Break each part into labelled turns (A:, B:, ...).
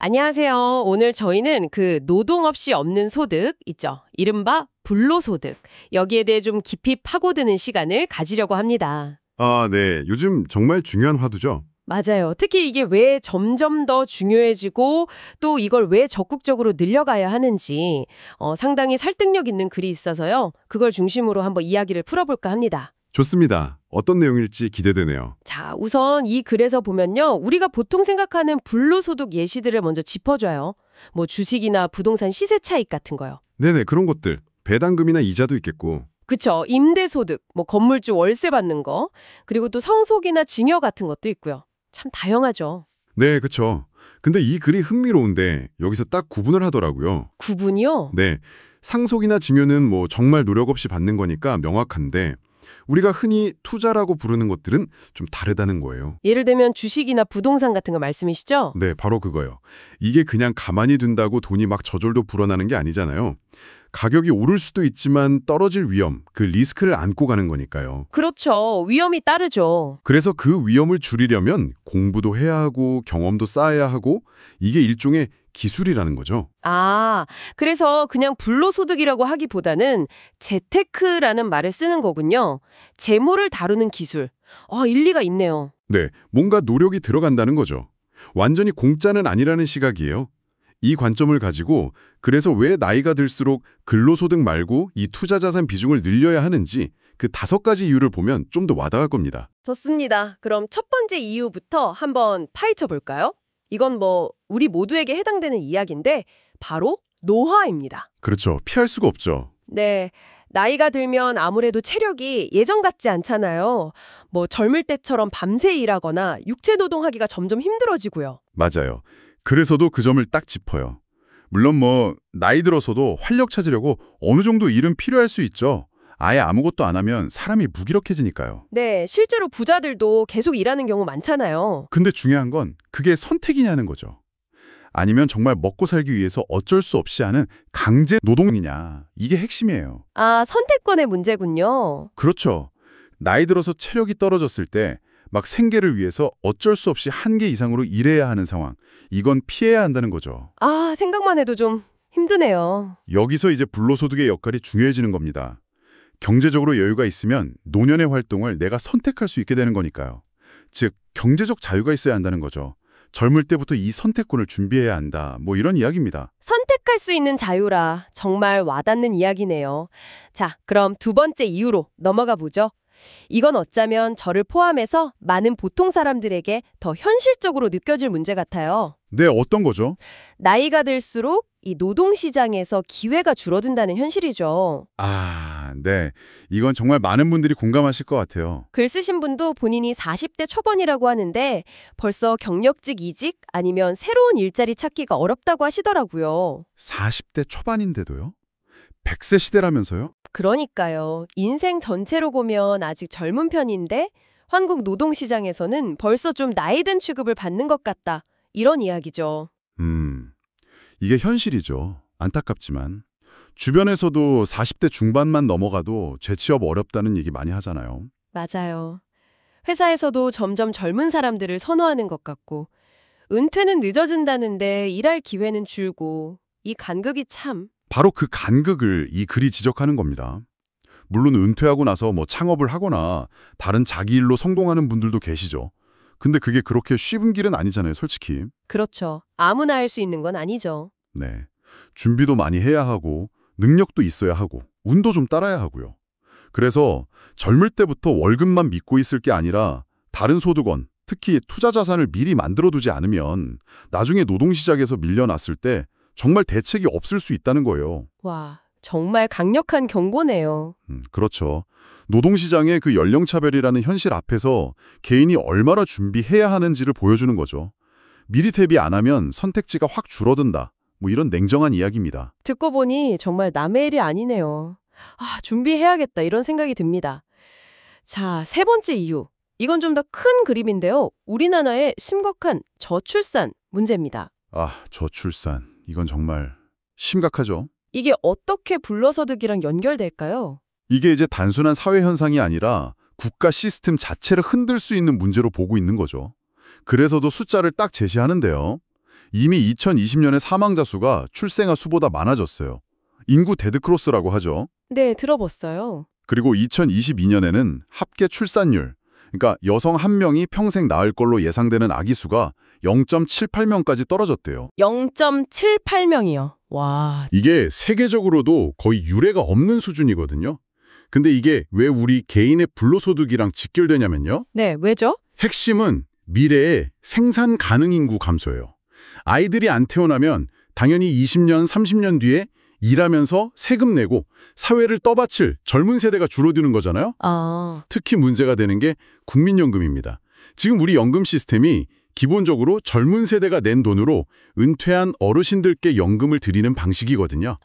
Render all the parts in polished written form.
A: 안녕하세요. 오늘 저희는 그 노동 없이 없는 소득 있죠. 이른바 불로소득. 여기에 대해 좀 깊이 파고드는 시간을 가지려고 합니다.
B: 아, 네. 요즘 정말 중요한 화두죠.
A: 맞아요. 특히 이게 왜 점점 더 중요해지고 또 이걸 왜 적극적으로 늘려가야 하는지 상당히 설득력 있는 글이 있어서요. 그걸 중심으로 한번 이야기를 풀어볼까 합니다.
B: 좋습니다. 어떤 내용일지 기대되네요.
A: 자, 우선 이 글에서 보면요. 우리가 보통 생각하는 불로소득 예시들을 먼저 짚어줘요. 뭐 주식이나 부동산 시세 차익 같은 거요.
B: 네네, 그런 것들. 배당금이나 이자도 있겠고.
A: 그쵸. 임대소득, 뭐 건물주 월세 받는 거, 그리고 또 상속이나 증여 같은 것도 있고요. 참 다양하죠.
B: 네, 그쵸. 근데 이 글이 흥미로운데 여기서 딱 구분을 하더라고요.
A: 구분이요?
B: 네, 상속이나 증여는 뭐 정말 노력 없이 받는 거니까 명확한데 우리가 흔히 투자라고 부르는 것들은 좀 다르다는 거예요.
A: 예를 들면 주식이나 부동산 같은 거 말씀이시죠?
B: 네, 바로 그거요. 이게 그냥 가만히 둔다고 돈이 막 저절로 불어나는 게 아니잖아요. 가격이 오를 수도 있지만 떨어질 위험, 그 리스크를 안고 가는 거니까요.
A: 그렇죠. 위험이 따르죠.
B: 그래서 그 위험을 줄이려면 공부도 해야 하고 경험도 쌓아야 하고 이게 일종의 기술이라는 거죠.
A: 아, 그래서 그냥 불로소득이라고 하기보다는 재테크라는 말을 쓰는 거군요. 재물을 다루는 기술. 일리가 있네요.
B: 네, 뭔가 노력이 들어간다는 거죠. 완전히 공짜는 아니라는 시각이에요. 이 관점을 가지고 그래서 왜 나이가 들수록 근로소득 말고 이 투자자산 비중을 늘려야 하는지 그 5가지 이유를 보면 좀 더 와닿을 겁니다.
A: 좋습니다. 그럼 첫 번째 이유부터 한번 파헤쳐 볼까요? 이건 뭐 우리 모두에게 해당되는 이야기인데 바로 노화입니다.
B: 그렇죠. 피할 수가 없죠.
A: 네, 나이가 들면 아무래도 체력이 예전 같지 않잖아요. 뭐 젊을 때처럼 밤새 일하거나 육체 노동하기가 점점 힘들어지고요.
B: 맞아요. 그래서도 그 점을 딱 짚어요. 물론 뭐 나이 들어서도 활력 찾으려고 어느 정도 일은 필요할 수 있죠. 아예 아무것도 안 하면 사람이 무기력해지니까요.
A: 네, 실제로 부자들도 계속 일하는 경우 많잖아요.
B: 근데 중요한 건 그게 선택이냐는 거죠. 아니면 정말 먹고 살기 위해서 어쩔 수 없이 하는 강제 노동이냐. 이게 핵심이에요.
A: 아, 선택권의 문제군요.
B: 그렇죠. 나이 들어서 체력이 떨어졌을 때 막 생계를 위해서 어쩔 수 없이 한계 이상으로 일해야 하는 상황. 이건 피해야 한다는 거죠.
A: 아, 생각만 해도 좀 힘드네요.
B: 여기서 이제 불로소득의 역할이 중요해지는 겁니다. 경제적으로 여유가 있으면 노년의 활동을 내가 선택할 수 있게 되는 거니까요. 즉, 경제적 자유가 있어야 한다는 거죠. 젊을 때부터 이 선택권을 준비해야 한다. 뭐 이런 이야기입니다.
A: 선택할 수 있는 자유라 정말 와닿는 이야기네요. 자, 그럼 두 번째 이유로 넘어가 보죠. 이건 어쩌면 저를 포함해서 많은 보통 사람들에게 더 현실적으로 느껴질 문제 같아요.
B: 네, 어떤 거죠?
A: 나이가 들수록 이 노동시장에서 기회가 줄어든다는 현실이죠.
B: 아, 네. 이건 정말 많은 분들이 공감하실 것 같아요.
A: 글 쓰신 분도 본인이 40대 초반이라고 하는데 벌써 경력직 이직 아니면 새로운 일자리 찾기가 어렵다고 하시더라고요.
B: 40대 초반인데도요? 100세 시대라면서요?
A: 그러니까요. 인생 전체로 보면 아직 젊은 편인데 한국 노동시장에서는 벌써 좀 나이든 취급을 받는 것 같다. 이런 이야기죠.
B: 이게 현실이죠. 안타깝지만. 주변에서도 40대 중반만 넘어가도 재취업 어렵다는 얘기 많이 하잖아요.
A: 맞아요. 회사에서도 점점 젊은 사람들을 선호하는 것 같고 은퇴는 늦어진다는데 일할 기회는 줄고 이 간극이 참...
B: 바로 그 간극을 이 글이 지적하는 겁니다. 물론 은퇴하고 나서 뭐 창업을 하거나 다른 자기 일로 성공하는 분들도 계시죠. 근데 그게 그렇게 쉬운 길은 아니잖아요, 솔직히.
A: 그렇죠. 아무나 할 수 있는 건 아니죠.
B: 네. 준비도 많이 해야 하고 능력도 있어야 하고 운도 좀 따라야 하고요. 그래서 젊을 때부터 월급만 믿고 있을 게 아니라 다른 소득원, 특히 투자 자산을 미리 만들어두지 않으면 나중에 노동시장에서 밀려났을 때 정말 대책이 없을 수 있다는 거예요.
A: 와, 정말 강력한 경고네요.
B: 그렇죠. 노동시장의 그 연령차별이라는 현실 앞에서 개인이 얼마나 준비해야 하는지를 보여주는 거죠. 미리 대비 안 하면 선택지가 확 줄어든다. 뭐 이런 냉정한 이야기입니다.
A: 듣고 보니 정말 남의 일이 아니네요. 아, 준비해야겠다 이런 생각이 듭니다. 자, 세 번째 이유. 이건 좀 더 큰 그림인데요. 우리나라의 심각한 저출산 문제입니다.
B: 아, 저출산. 이건 정말 심각하죠.
A: 이게 어떻게 불로소득이랑 연결될까요?
B: 이게 이제 단순한 사회 현상이 아니라 국가 시스템 자체를 흔들 수 있는 문제로 보고 있는 거죠. 그래서도 숫자를 딱 제시하는데요. 이미 2020년에 사망자 수가 출생아 수보다 많아졌어요. 인구 데드크로스라고 하죠.
A: 네, 들어봤어요.
B: 그리고 2022년에는 합계 출산율, 그러니까 여성 한 명이 평생 낳을 걸로 예상되는 아기 수가 0.78명까지 떨어졌대요.
A: 0.78명이요. 와,
B: 이게 세계적으로도 거의 유례가 없는 수준이거든요. 근데 이게 왜 우리 개인의 불로소득이랑 직결되냐면요.
A: 네, 왜죠?
B: 핵심은 미래의 생산 가능 인구 감소예요. 아이들이 안 태어나면 당연히 20년, 30년 뒤에 일하면서 세금 내고 사회를 떠받칠 젊은 세대가 줄어드는 거잖아요. 특히 문제가 되는 게 국민연금입니다. 지금 우리 연금 시스템이 기본적으로 젊은 세대가 낸 돈으로 은퇴한 어르신들께 연금을 드리는 방식이거든요.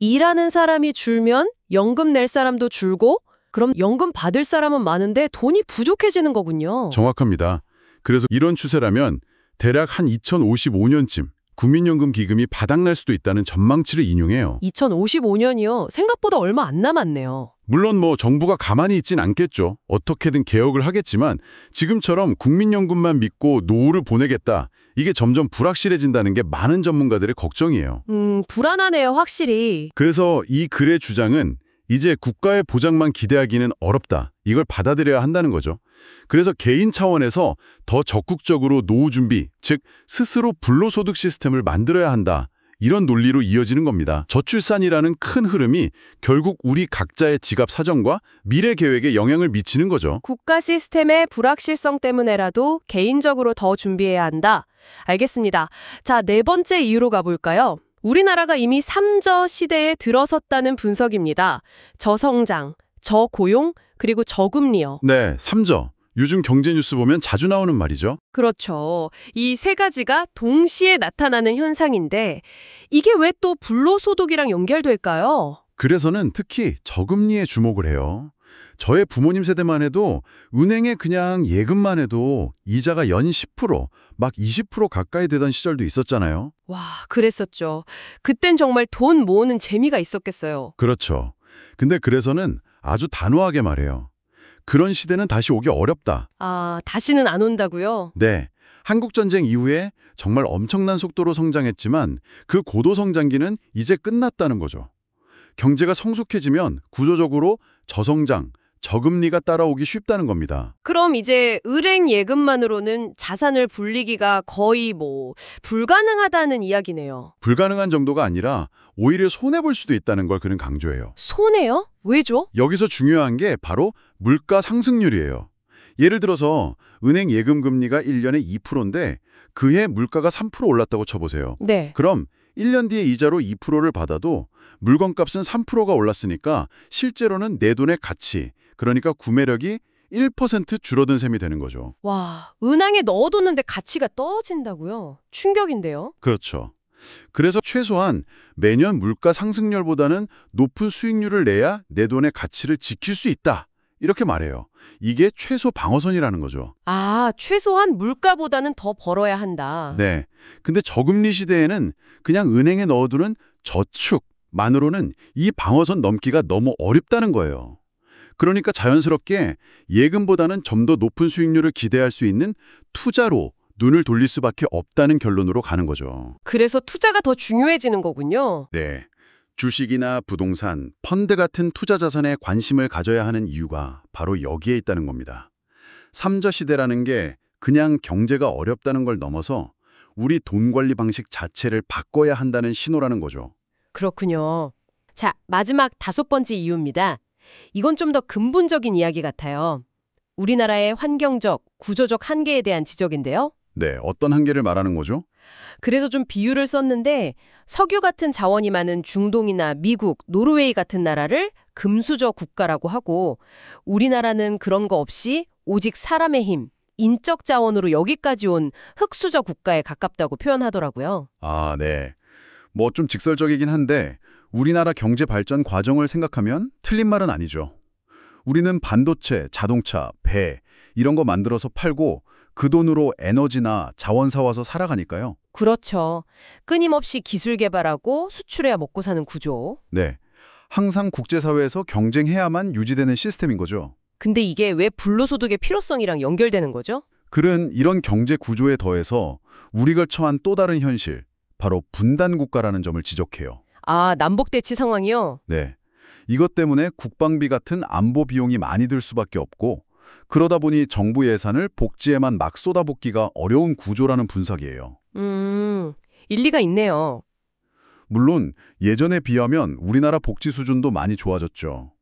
A: 일하는 사람이 줄면 연금 낼 사람도 줄고 그럼 연금 받을 사람은 많은데 돈이 부족해지는 거군요.
B: 정확합니다. 그래서 이런 추세라면 대략 한 2055년쯤 국민연금 기금이 바닥날 수도 있다는 전망치를 인용해요.
A: 2055년이요? 생각보다 얼마 안 남았네요.
B: 물론 정부가 가만히 있진 않겠죠. 어떻게든 개혁을 하겠지만 지금처럼 국민연금만 믿고 노후를 보내겠다. 이게 점점 불확실해진다는 게 많은 전문가들의 걱정이에요.
A: 불안하네요, 확실히.
B: 그래서 이 글의 주장은 이제 국가의 보장만 기대하기는 어렵다. 이걸 받아들여야 한다는 거죠. 그래서 개인 차원에서 더 적극적으로 노후 준비, 즉 스스로 불로소득 시스템을 만들어야 한다. 이런 논리로 이어지는 겁니다. 저출산이라는 큰 흐름이 결국 우리 각자의 지갑 사정과 미래 계획에 영향을 미치는 거죠.
A: 국가 시스템의 불확실성 때문에라도 개인적으로 더 준비해야 한다. 알겠습니다. 자, 네 번째 이유로 가볼까요? 우리나라가 이미 3저 시대에 들어섰다는 분석입니다. 저성장, 저고용, 그리고 저금리요.
B: 네, 3저. 요즘 경제 뉴스 보면 자주 나오는 말이죠.
A: 그렇죠. 이 세 가지가 동시에 나타나는 현상인데 이게 왜 또 불로소득이랑 연결될까요?
B: 그래서는 특히 저금리에 주목을 해요. 저의 부모님 세대만 해도 은행에 그냥 예금만 해도 이자가 연 10%, 막 20% 가까이 되던 시절도 있었잖아요.
A: 와, 그랬었죠. 그땐 정말 돈 모으는 재미가 있었겠어요.
B: 그렇죠. 근데 그래서는 아주 단호하게 말해요. 그런 시대는 다시 오기 어렵다.
A: 다시는 안 온다고요?
B: 네. 한국전쟁 이후에 정말 엄청난 속도로 성장했지만 그 고도 성장기는 이제 끝났다는 거죠. 경제가 성숙해지면 구조적으로 저성장, 저금리가 따라오기 쉽다는 겁니다.
A: 그럼 이제 은행 예금만으로는 자산을 불리기가 거의 불가능하다는 이야기네요.
B: 불가능한 정도가 아니라 오히려 손해볼 수도 있다는 걸 그는 강조해요.
A: 손해요? 왜죠?
B: 여기서 중요한 게 바로 물가 상승률이에요. 예를 들어서 은행 예금 금리가 1년에 2%인데 그해 물가가 3% 올랐다고 쳐보세요.
A: 네.
B: 그럼 1년 뒤에 이자로 2%를 받아도 물건값은 3%가 올랐으니까 실제로는 내 돈의 가치, 그러니까 구매력이 1% 줄어든 셈이 되는 거죠.
A: 와, 은행에 넣어뒀는데 가치가 떨어진다고요? 충격인데요?
B: 그렇죠. 그래서 최소한 매년 물가 상승률보다는 높은 수익률을 내야 내 돈의 가치를 지킬 수 있다. 이렇게 말해요. 이게 최소 방어선이라는 거죠.
A: 최소한 물가보다는 더 벌어야 한다.
B: 네. 근데 저금리 시대에는 그냥 은행에 넣어두는 저축만으로는 이 방어선 넘기가 너무 어렵다는 거예요. 그러니까 자연스럽게 예금보다는 좀 더 높은 수익률을 기대할 수 있는 투자로 눈을 돌릴 수밖에 없다는 결론으로 가는 거죠.
A: 그래서 투자가 더 중요해지는 거군요.
B: 네. 주식이나 부동산, 펀드 같은 투자 자산에 관심을 가져야 하는 이유가 바로 여기에 있다는 겁니다. 3저 시대라는 게 그냥 경제가 어렵다는 걸 넘어서 우리 돈 관리 방식 자체를 바꿔야 한다는 신호라는 거죠.
A: 그렇군요. 자, 마지막 5번째 이유입니다. 이건 좀 더 근본적인 이야기 같아요. 우리나라의 환경적, 구조적 한계에 대한 지적인데요.
B: 네, 어떤 한계를 말하는 거죠?
A: 그래서 좀 비유를 썼는데 석유 같은 자원이 많은 중동이나 미국, 노르웨이 같은 나라를 금수저 국가라고 하고 우리나라는 그런 거 없이 오직 사람의 힘, 인적 자원으로 여기까지 온 흙수저 국가에 가깝다고 표현하더라고요.
B: 네. 좀 직설적이긴 한데 우리나라 경제 발전 과정을 생각하면 틀린 말은 아니죠. 우리는 반도체, 자동차, 배 이런 거 만들어서 팔고 그 돈으로 에너지나 자원 사와서 살아가니까요.
A: 그렇죠. 끊임없이 기술 개발하고 수출해야 먹고 사는 구조.
B: 네. 항상 국제사회에서 경쟁해야만 유지되는 시스템인 거죠.
A: 근데 이게 왜 불로소득의 필요성이랑 연결되는 거죠?
B: 글은 이런 경제 구조에 더해서 우리가 처한 또 다른 현실, 바로 분단 국가라는 점을 지적해요.
A: 아, 남북대치 상황이요?
B: 네. 이것 때문에 국방비 같은 안보 비용이 많이 들 수밖에 없고 그러다 보니 정부 예산을 복지에만 막 쏟아붓기가 어려운 구조라는 분석이에요.
A: 일리가 있네요.
B: 물론 예전에 비하면 우리나라 복지 수준도 많이 좋아졌죠.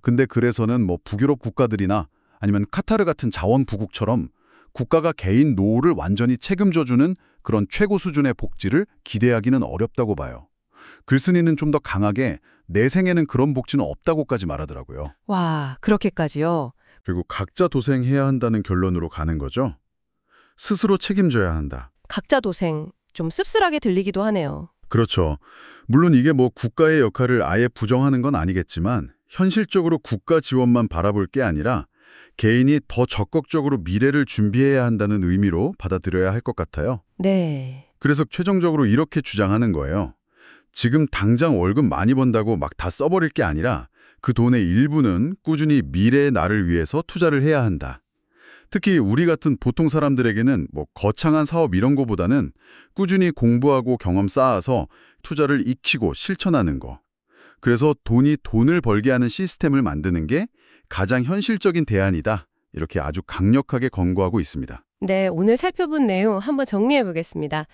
B: 근데 그래서는 북유럽 국가들이나 아니면 카타르 같은 자원부국처럼 국가가 개인 노후를 완전히 책임져주는 그런 최고 수준의 복지를 기대하기는 어렵다고 봐요. 글쓴이는 좀 더 강하게 내 생에는 그런 복지는 없다고까지 말하더라고요.
A: 와, 그렇게까지요?
B: 그리고 각자 도생해야 한다는 결론으로 가는 거죠. 스스로 책임져야 한다.
A: 각자 도생, 좀 씁쓸하게 들리기도 하네요.
B: 그렇죠. 물론 이게 국가의 역할을 아예 부정하는 건 아니겠지만 현실적으로 국가 지원만 바라볼 게 아니라 개인이 더 적극적으로 미래를 준비해야 한다는 의미로 받아들여야 할 것 같아요.
A: 네.
B: 그래서 최종적으로 이렇게 주장하는 거예요. 지금 당장 월급 많이 번다고 막 다 써버릴 게 아니라 그 돈의 일부는 꾸준히 미래의 나를 위해서 투자를 해야 한다. 특히 우리 같은 보통 사람들에게는 거창한 사업 이런 거보다는 꾸준히 공부하고 경험 쌓아서 투자를 익히고 실천하는 거. 그래서 돈이 돈을 벌게 하는 시스템을 만드는 게 가장 현실적인 대안이다. 이렇게 아주 강력하게 권고하고 있습니다.
A: 네, 오늘 살펴본 내용 한번 정리해 보겠습니다.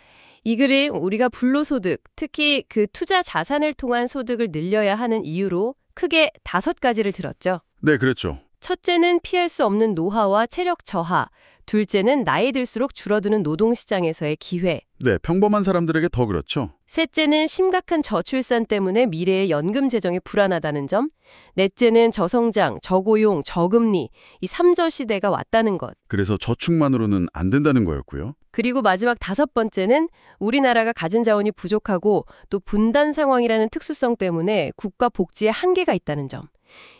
A: 이 글이 우리가 불로소득, 특히 그 투자 자산을 통한 소득을 늘려야 하는 이유로 크게 5가지를 들었죠.
B: 네, 그렇죠.
A: 첫째는 피할 수 없는 노화와 체력 저하, 둘째는 나이 들수록 줄어드는 노동시장에서의 기회,
B: 네, 평범한 사람들에게 더 그렇죠.
A: 셋째는 심각한 저출산 때문에 미래의 연금 재정이 불안하다는 점, 넷째는 저성장, 저고용, 저금리, 이 3저 시대가 왔다는 것.
B: 그래서 저축만으로는 안 된다는 거였고요.
A: 그리고 마지막 5번째는 우리나라가 가진 자원이 부족하고 또 분단 상황이라는 특수성 때문에 국가 복지에 한계가 있다는 점.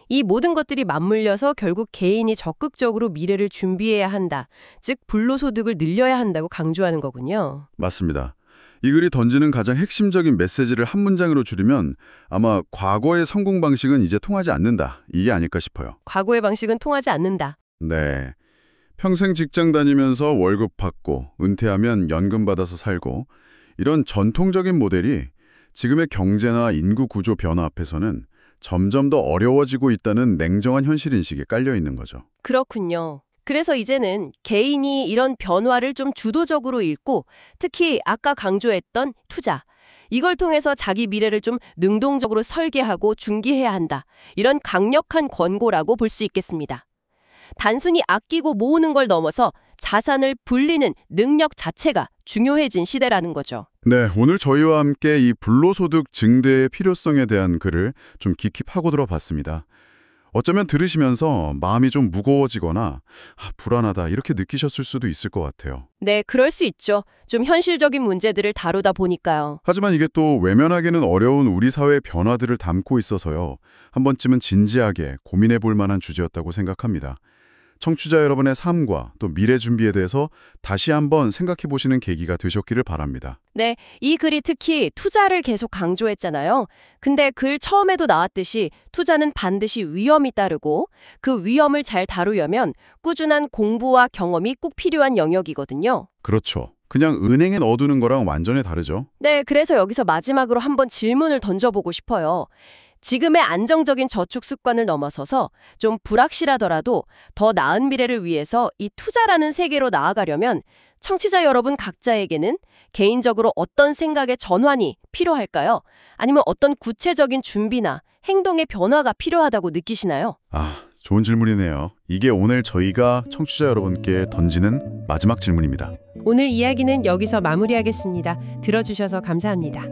A: 이 모든 것들이 맞물려서 결국 개인이 적극적으로 미래를 준비해야 한다. 즉 불로소득을 늘려야 한다고 강조하는 거군요.
B: 맞습니다. 이 글이 던지는 가장 핵심적인 메시지를 한 문장으로 줄이면 아마 과거의 성공 방식은 이제 통하지 않는다. 이게 아닐까 싶어요.
A: 과거의 방식은 통하지 않는다.
B: 네. 평생 직장 다니면서 월급 받고 은퇴하면 연금 받아서 살고 이런 전통적인 모델이 지금의 경제나 인구 구조 변화 앞에서는 점점 더 어려워지고 있다는 냉정한 현실인식에 깔려 있는 거죠.
A: 그렇군요. 그래서 이제는 개인이 이런 변화를 좀 주도적으로 읽고 특히 아까 강조했던 투자, 이걸 통해서 자기 미래를 좀 능동적으로 설계하고 중기해야 한다. 이런 강력한 권고라고 볼 수 있겠습니다. 단순히 아끼고 모으는 걸 넘어서 자산을 불리는 능력 자체가 중요해진 시대라는 거죠.
B: 네, 오늘 저희와 함께 이 불로소득 증대의 필요성에 대한 글을 좀 깊이 파고들어 봤습니다. 어쩌면 들으시면서 마음이 좀 무거워지거나 불안하다 이렇게 느끼셨을 수도 있을 것 같아요.
A: 네, 그럴 수 있죠. 좀 현실적인 문제들을 다루다 보니까요.
B: 하지만 이게 또 외면하기는 어려운 우리 사회의 변화들을 담고 있어서요. 한 번쯤은 진지하게 고민해 볼 만한 주제였다고 생각합니다. 청취자 여러분의 삶과 또 미래 준비에 대해서 다시 한번 생각해 보시는 계기가 되셨기를 바랍니다.
A: 네, 이 글이 특히 투자를 계속 강조했잖아요. 근데 글 처음에도 나왔듯이 투자는 반드시 위험이 따르고 그 위험을 잘 다루려면 꾸준한 공부와 경험이 꼭 필요한 영역이거든요.
B: 그렇죠. 그냥 은행에 넣어두는 거랑 완전히 다르죠.
A: 네, 그래서 여기서 마지막으로 한번 질문을 던져보고 싶어요. 지금의 안정적인 저축 습관을 넘어서서 좀 불확실하더라도 더 나은 미래를 위해서 이 투자라는 세계로 나아가려면 청취자 여러분 각자에게는 개인적으로 어떤 생각의 전환이 필요할까요? 아니면 어떤 구체적인 준비나 행동의 변화가 필요하다고 느끼시나요?
B: 좋은 질문이네요. 이게 오늘 저희가 청취자 여러분께 던지는 마지막 질문입니다.
A: 오늘 이야기는 여기서 마무리하겠습니다. 들어주셔서 감사합니다.